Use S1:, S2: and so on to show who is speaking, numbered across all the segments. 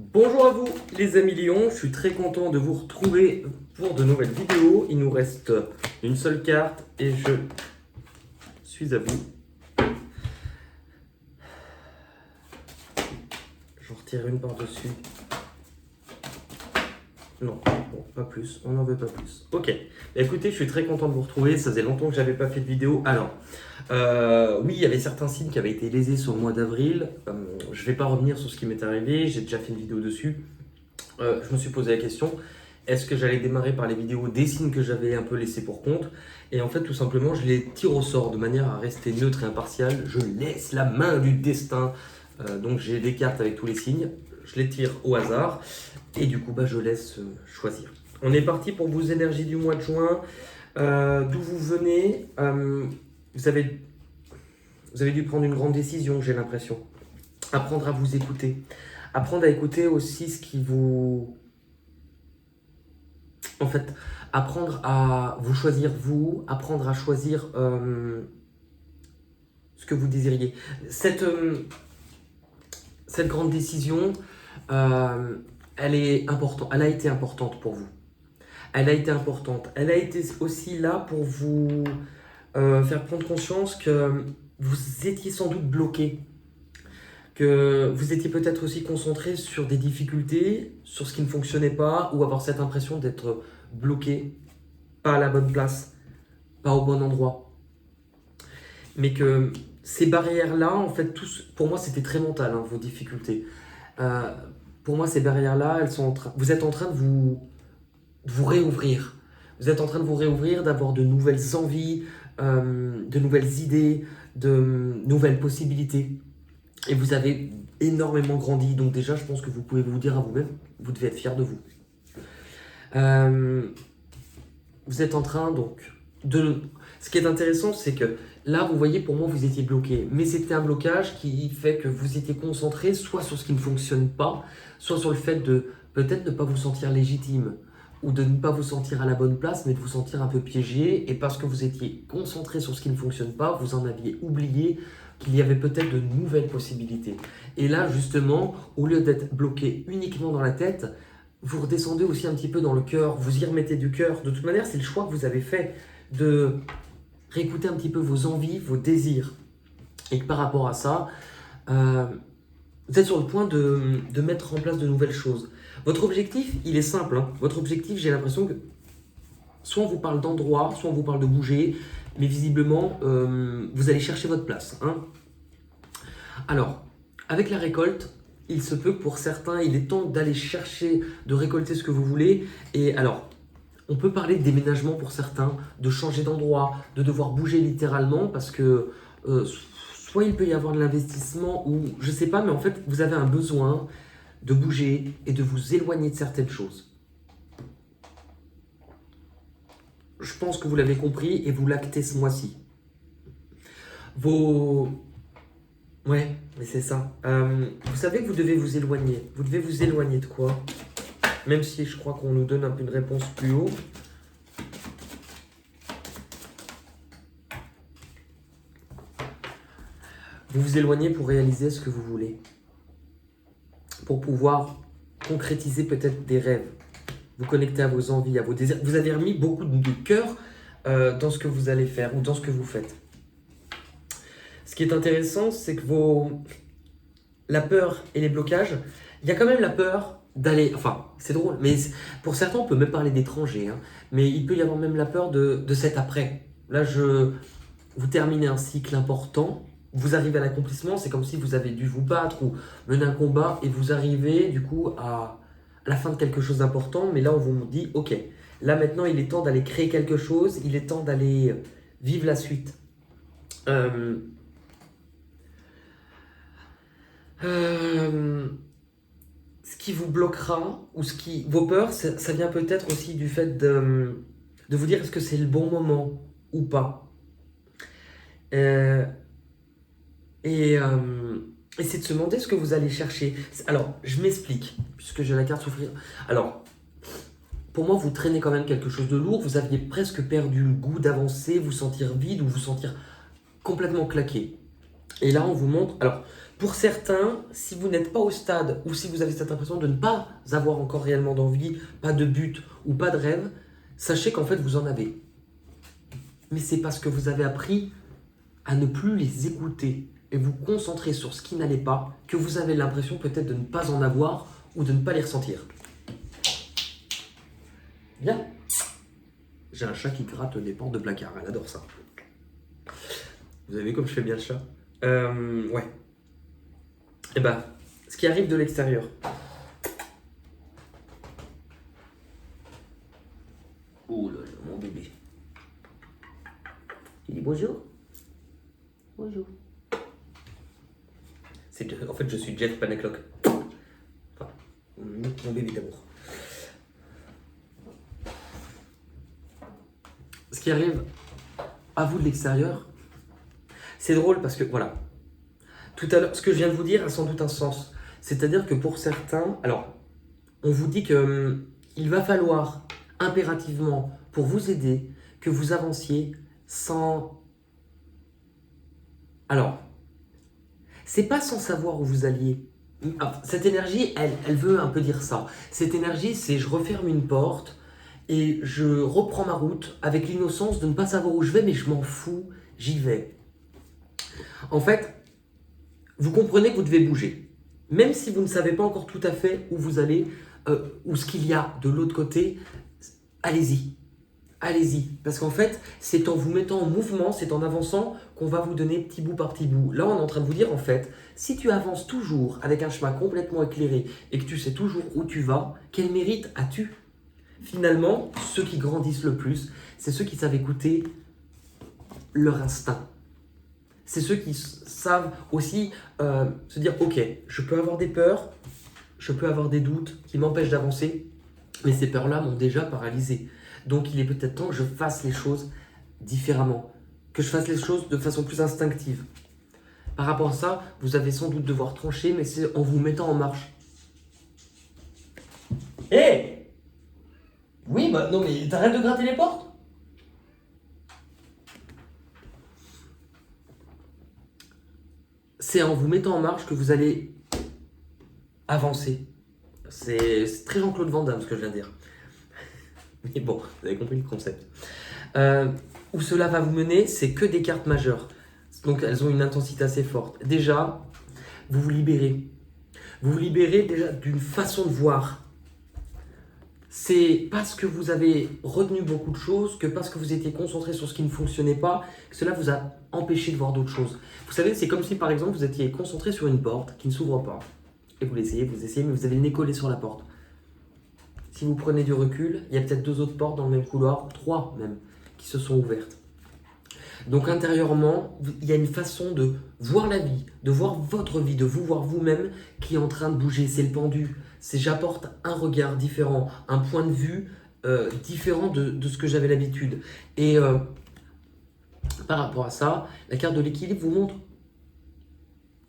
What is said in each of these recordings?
S1: Bonjour à vous les amis Lions, je suis très content de vous retrouver pour de nouvelles vidéos. Il nous reste une seule carte et je suis à vous. J'en retire une par-dessus. Non, bon, pas plus, on n'en veut pas plus. Ok, écoutez, je suis très content de vous retrouver, ça faisait longtemps que j'avais pas fait de vidéo. Alors, oui, il y avait certains signes qui avaient été lésés sur le mois d'avril. Je vais pas revenir sur ce qui m'est arrivé, j'ai déjà fait une vidéo dessus. Je me suis posé la question, est-ce que j'allais démarrer par les vidéos des signes que j'avais un peu laissés pour compte? Et en fait, tout simplement, je les tire au sort de manière à rester neutre et impartial. Je laisse la main du destin. Donc j'ai des cartes avec tous les signes, je les tire au hasard et du coup, je laisse choisir. On est parti pour vos énergies du mois de juin. D'où vous venez, vous avez dû prendre une grande décision, j'ai l'impression. Apprendre à vous écouter. Apprendre à écouter aussi ce qui vous... En fait, apprendre à vous choisir vous, apprendre à choisir ce que vous désiriez. Cette grande décision, elle est importante. Elle a été importante pour vous. Elle a été importante. Elle a été aussi là pour vous faire prendre conscience que vous étiez sans doute bloqué, que vous étiez peut-être aussi concentré sur des difficultés, sur ce qui ne fonctionnait pas, ou avoir cette impression d'être bloqué, pas à la bonne place, pas au bon endroit. Mais que ces barrières-là, en fait, pour moi, c'était très mental, vos difficultés. Pour moi, ces barrières-là, vous êtes en train de vous réouvrir. Vous êtes en train de vous réouvrir, d'avoir de nouvelles envies, de nouvelles idées, de nouvelles possibilités. Et vous avez énormément grandi. Donc déjà, je pense que vous pouvez vous dire à vous-même, vous devez être fier de vous. Vous êtes en train donc de... Ce qui est intéressant, c'est que là, vous voyez, pour moi, vous étiez bloqué. Mais c'était un blocage qui fait que vous étiez concentré soit sur ce qui ne fonctionne pas, soit sur le fait de peut-être ne pas vous sentir légitime ou de ne pas vous sentir à la bonne place, mais de vous sentir un peu piégé. Et parce que vous étiez concentré sur ce qui ne fonctionne pas, vous en aviez oublié qu'il y avait peut-être de nouvelles possibilités. Et là, justement, au lieu d'être bloqué uniquement dans la tête, vous redescendez aussi un petit peu dans le cœur, vous y remettez du cœur. De toute manière, c'est le choix que vous avez fait de réécouter un petit peu vos envies, vos désirs. Et que par rapport à ça, vous êtes sur le point de mettre en place de nouvelles choses. Votre objectif, il est simple. Votre objectif, j'ai l'impression que soit on vous parle d'endroit, soit on vous parle de bouger, mais visiblement, vous allez chercher votre place. Alors, avec la récolte, il se peut que pour certains, il est temps d'aller chercher, de récolter ce que vous voulez. Et alors, on peut parler de déménagement pour certains, de changer d'endroit, de devoir bouger littéralement, parce que soit il peut y avoir de l'investissement, ou je sais pas, mais en fait, vous avez un besoin de bouger et de vous éloigner de certaines choses. Je pense que vous l'avez compris et vous l'actez ce mois-ci. Ouais, mais c'est ça. Vous savez que vous devez vous éloigner. Vous devez vous éloigner de quoi? Même si je crois qu'on nous donne un peu une réponse plus haut. Vous vous éloignez pour réaliser ce que vous voulez. Pour pouvoir concrétiser peut-être des rêves. Vous connecter à vos envies, à vos désirs. Vous avez remis beaucoup de cœur dans ce que vous allez faire ou dans ce que vous faites. Ce qui est intéressant, c'est que la peur et les blocages, il y a quand même la peur d'aller... Enfin, c'est drôle, mais pour certains, on peut même parler d'étrangers. Mais il peut y avoir même la peur de cet après. Là, vous terminez un cycle important, vous arrivez à l'accomplissement, c'est comme si vous avez dû vous battre ou mener un combat et vous arrivez du coup à la fin de quelque chose d'important. Mais là, on vous dit, ok, là maintenant, il est temps d'aller créer quelque chose, il est temps d'aller vivre la suite. Ce qui vous bloquera, ou vos peurs, ça vient peut-être aussi du fait de vous dire est-ce que c'est le bon moment ou pas. Et c'est de se demander ce que vous allez chercher. Alors, je m'explique, puisque j'ai la carte souffrir. Alors, pour moi, vous traînez quand même quelque chose de lourd. Vous aviez presque perdu le goût d'avancer, vous sentir vide ou vous sentir complètement claqué. Et là, on vous montre... Alors, Pour certains, si vous n'êtes pas au stade ou si vous avez cette impression de ne pas avoir encore réellement d'envie, pas de but ou pas de rêve, sachez qu'en fait vous en avez. Mais c'est parce que vous avez appris à ne plus les écouter et vous concentrer sur ce qui n'allait pas que vous avez l'impression peut-être de ne pas en avoir ou de ne pas les ressentir. Bien. J'ai un chat qui gratte des portes de placard, elle adore ça. Vous avez vu comme je fais bien le chat? Ouais. Et ben, ce qui arrive de l'extérieur. Oh là là, mon bébé. Il dit bonjour. Bonjour. En fait, je suis Jeff Panaclock. Enfin, mon bébé d'amour. Ce qui arrive à vous de l'extérieur, c'est drôle parce que, voilà, tout à l'heure, ce que je viens de vous dire a sans doute un sens. C'est-à-dire que pour certains, alors, on vous dit que il va falloir impérativement, pour vous aider, que vous avanciez sans... Alors, c'est pas sans savoir où vous alliez. Cette énergie, elle veut un peu dire ça. Cette énergie, c'est je referme une porte et je reprends ma route avec l'innocence de ne pas savoir où je vais, mais je m'en fous, j'y vais. En fait, vous comprenez que vous devez bouger. Même si vous ne savez pas encore tout à fait où vous allez, ou ce qu'il y a de l'autre côté, allez-y. Allez-y. Parce qu'en fait, c'est en vous mettant en mouvement, c'est en avançant qu'on va vous donner petit bout par petit bout. Là, on est en train de vous dire, en fait, si tu avances toujours avec un chemin complètement éclairé et que tu sais toujours où tu vas, quel mérite as-tu? Finalement, ceux qui grandissent le plus, c'est ceux qui savent écouter leur instinct. C'est ceux qui savent aussi se dire, ok, je peux avoir des peurs, je peux avoir des doutes qui m'empêchent d'avancer, mais ces peurs-là m'ont déjà paralysé. Donc il est peut-être temps que je fasse les choses différemment, que je fasse les choses de façon plus instinctive. Par rapport à ça, vous allez sans doute devoir trancher, mais c'est en vous mettant en marche. Hé Oui, bah non mais t'arrêtes de gratter les portes. C'est en vous mettant en marche que vous allez avancer. C'est très Jean-Claude Van Damme ce que je viens de dire. Mais bon, vous avez compris le concept. Où cela va vous mener, c'est que des cartes majeures. Donc elles ont une intensité assez forte. Déjà, vous vous libérez. Vous vous libérez déjà d'une façon de voir. C'est parce que vous avez retenu beaucoup de choses, que parce que vous étiez concentré sur ce qui ne fonctionnait pas, que cela vous a empêché de voir d'autres choses. Vous savez, c'est comme si par exemple vous étiez concentré sur une porte qui ne s'ouvre pas. Et vous essayez, mais vous avez le nez collé sur la porte. Si vous prenez du recul, il y a peut-être 2 autres portes dans le même couloir, 3 même, qui se sont ouvertes. Donc intérieurement, il y a une façon de voir la vie, de voir votre vie, de vous voir vous-même qui est en train de bouger. C'est le pendu. C'est j'apporte un regard différent, un point de vue différent de ce que j'avais l'habitude. Et par rapport à ça, la carte de l'équilibre vous montre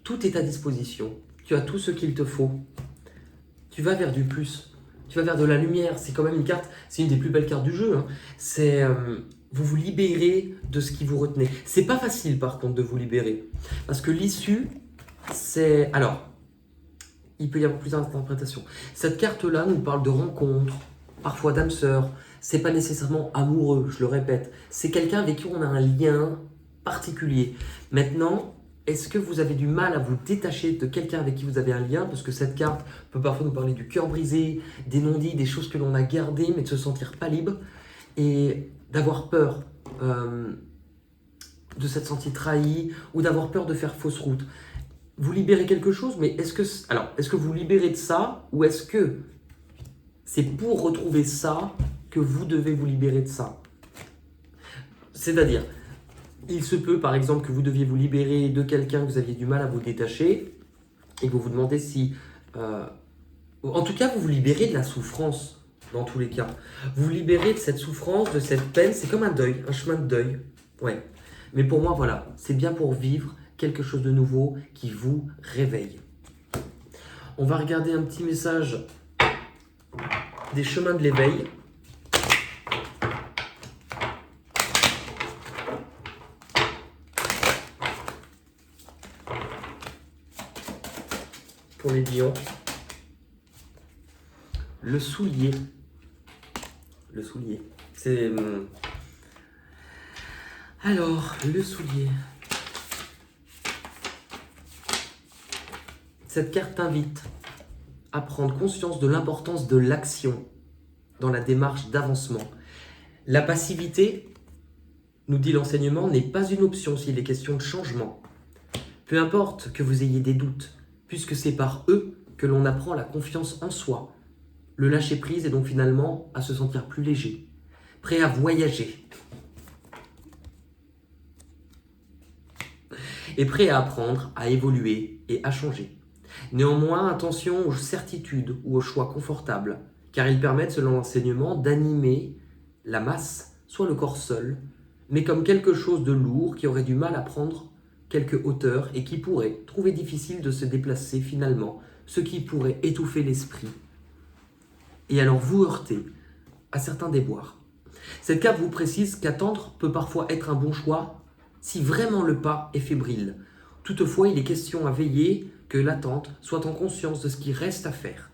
S1: tout est à disposition. Tu as tout ce qu'il te faut. Tu vas vers du plus. Tu vas vers de la lumière. C'est quand même une carte, c'est une des plus belles cartes du jeu. Hein. C'est... vous vous libérez de ce qui vous retenait. C'est pas facile par contre de vous libérer. Parce que l'issue, c'est... Alors, il peut y avoir plusieurs interprétations. Cette carte-là nous parle de rencontres, parfois d'âme sœur. C'est pas nécessairement amoureux, je le répète. C'est quelqu'un avec qui on a un lien particulier. Maintenant, est-ce que vous avez du mal à vous détacher de quelqu'un avec qui vous avez un lien? Parce que cette carte peut parfois nous parler du cœur brisé, des non-dits, des choses que l'on a gardées, mais de se sentir pas libre. Et d'avoir peur de s'être senti trahi ou d'avoir peur de faire fausse route. Vous libérez quelque chose, mais est-ce que vous libérez de ça ou est-ce que c'est pour retrouver ça que vous devez vous libérer de ça? C'est-à-dire, il se peut par exemple que vous deviez vous libérer de quelqu'un que vous aviez du mal à vous détacher et que vous vous demandez si... en tout cas, vous vous libérez de la souffrance. Dans tous les cas. Vous vous libérez de cette souffrance, de cette peine, c'est comme un deuil, un chemin de deuil. Ouais. Mais pour moi, voilà, c'est bien pour vivre quelque chose de nouveau qui vous réveille. On va regarder un petit message des chemins de l'éveil. les lions. Le soulier. Le soulier. C'est... Alors, le soulier. Cette carte t'invite à prendre conscience de l'importance de l'action dans la démarche d'avancement. La passivité, nous dit l'enseignement, n'est pas une option s'il est question de changement. Peu importe que vous ayez des doutes, puisque c'est par eux que l'on apprend la confiance en soi. Le lâcher-prise est donc finalement à se sentir plus léger, prêt à voyager et prêt à apprendre, à évoluer et à changer. Néanmoins, attention aux certitudes ou aux choix confortables, car ils permettent, selon l'enseignement, d'animer la masse, soit le corps seul, mais comme quelque chose de lourd qui aurait du mal à prendre quelque hauteur et qui pourrait trouver difficile de se déplacer finalement, ce qui pourrait étouffer l'esprit et alors vous heurter à certains déboires. Cette carte vous précise qu'attendre peut parfois être un bon choix si vraiment le pas est fébrile. Toutefois, il est question à veiller que l'attente soit en conscience de ce qui reste à faire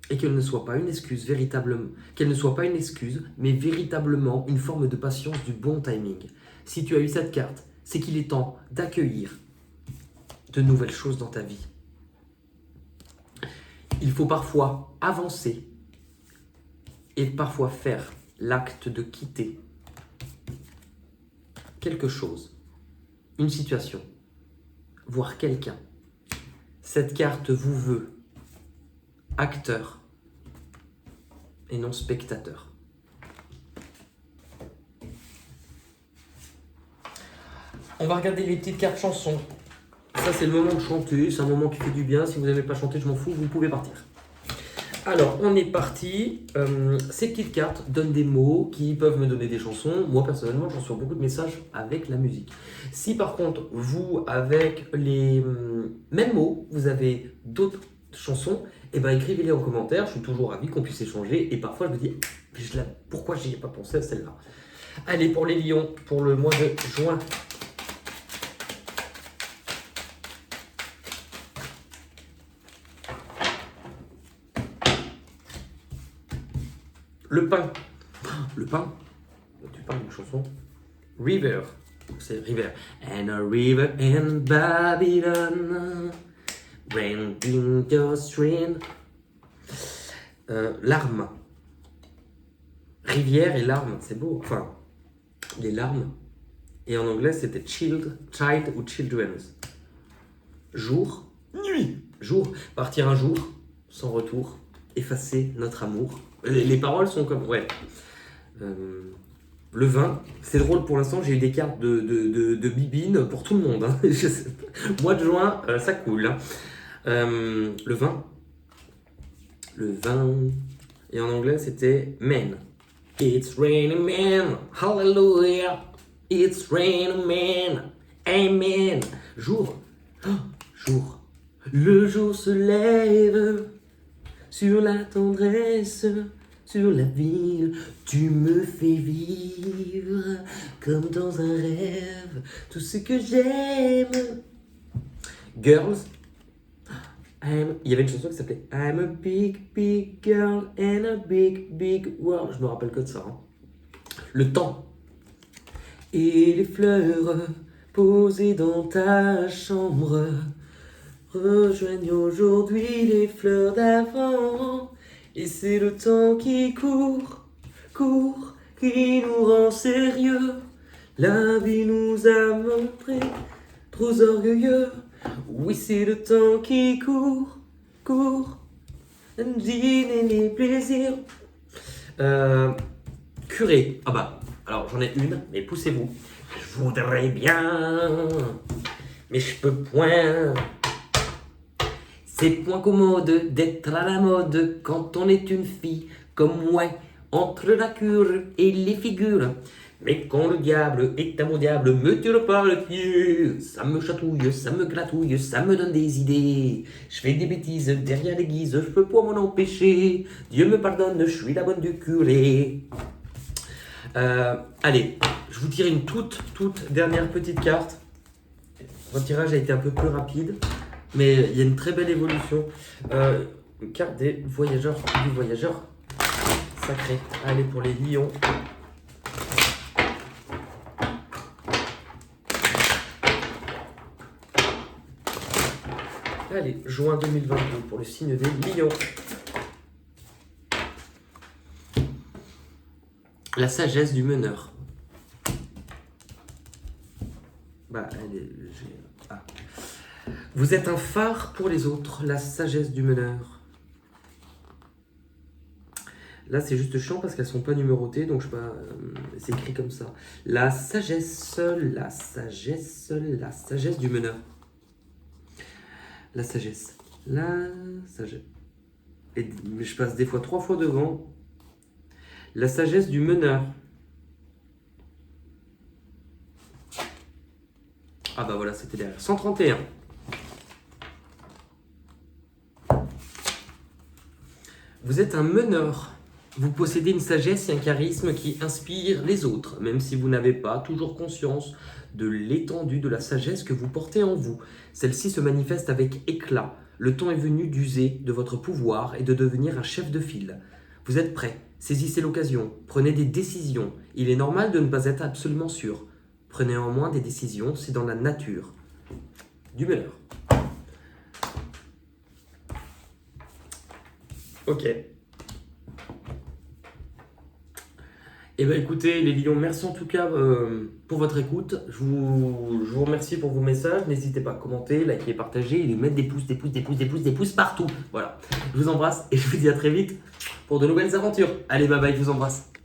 S1: et qu'elle ne soit pas une excuse mais véritablement une forme de patience du bon timing. Si tu as eu cette carte, c'est qu'il est temps d'accueillir de nouvelles choses dans ta vie. Il faut parfois avancer et parfois faire l'acte de quitter quelque chose, une situation, voire quelqu'un. Cette carte vous veut acteur et non spectateur. On va regarder les petites cartes chansons. Ça, c'est le moment de chanter. C'est un moment qui fait du bien. Si vous n'aimez pas chanter, je m'en fous, vous pouvez partir. Alors, on est parti. Ces petites cartes donnent des mots qui peuvent me donner des chansons. Moi, personnellement, je reçois beaucoup de messages avec la musique. Si par contre, vous, avec les mêmes mots, vous avez d'autres chansons, eh ben, écrivez-les en commentaire. Je suis toujours ravi qu'on puisse échanger. Et parfois, je me dis, pourquoi je n'y ai pas pensé à celle-là? Allez, pour les lions, pour le mois de juin. Le pain. Le pain. Tu parles d'une chanson. River. C'est River. And a river in Babylon. Raining your stream. Larmes. Rivière et larmes. C'est beau. Enfin, les larmes. Et en anglais, c'était child ou children's. Jour. Nuit. Jour. Partir un jour. Sans retour. Effacer notre amour. Les paroles sont comme... Ouais. Le vin, c'est drôle pour l'instant, j'ai eu des cartes de bibine pour tout le monde. Hein. Mois de juin, ça coule. Hein. Le vin. Le vin. Et en anglais, c'était men. It's raining men. Hallelujah. It's raining men. Amen. Jour. Oh, jour. Le jour se lève. Sur la tendresse, sur la ville, tu me fais vivre comme dans un rêve, tout ce que j'aime. Girls, il y avait une chanson qui s'appelait I'm a big, big girl and a big, big world. Je me rappelle que de ça. Hein. Le temps. Et les fleurs posées dans ta chambre. Rejoignent aujourd'hui les fleurs d'avant. Et c'est le temps qui court, qui nous rend sérieux. La vie nous a montré trop orgueilleux. Oui, c'est le temps qui court, dîner les plaisirs. Curé. Ah bah, alors j'en ai une, mais poussez-vous. Je voudrais bien, mais je peux point. C'est point commode d'être à la mode quand on est une fille comme moi, entre la cure et les figures. Mais quand le diable est à mon diable, me tire par le pied, ça me chatouille, ça me gratouille, ça me donne des idées. Je fais des bêtises derrière l'église, je peux pas m'en empêcher. Dieu me pardonne, je suis la bonne du curé. Allez, je vous tire une toute dernière petite carte. Mon tirage a été un peu plus rapide. Mais il y a une très belle évolution. Une carte des voyageurs, du voyageur sacré. Allez, pour les lions. Allez, juin 2022 pour le signe des lions. La sagesse du meneur. Bah, ah. Vous êtes un phare pour les autres, la sagesse du meneur. Là, c'est juste chiant parce qu'elles sont pas numérotées, donc je sais pas, c'est écrit comme ça. La sagesse du meneur. La sagesse. Et je passe des fois 3 fois devant. La sagesse du meneur. Ah bah voilà, c'était derrière. 131. Vous êtes un meneur. Vous possédez une sagesse et un charisme qui inspirent les autres, même si vous n'avez pas toujours conscience de l'étendue de la sagesse que vous portez en vous. Celle-ci se manifeste avec éclat. Le temps est venu d'user de votre pouvoir et de devenir un chef de file. Vous êtes prêt, saisissez l'occasion, prenez des décisions. Il est normal de ne pas être absolument sûr. Prenez néanmoins des décisions, c'est dans la nature du meneur. Ok. Eh bien écoutez les lions, merci en tout cas pour votre écoute. Je vous remercie pour vos messages. N'hésitez pas à commenter, liker, partager et mettre des pouces partout. Voilà. Je vous embrasse et je vous dis à très vite pour de nouvelles aventures. Allez, bye bye, je vous embrasse.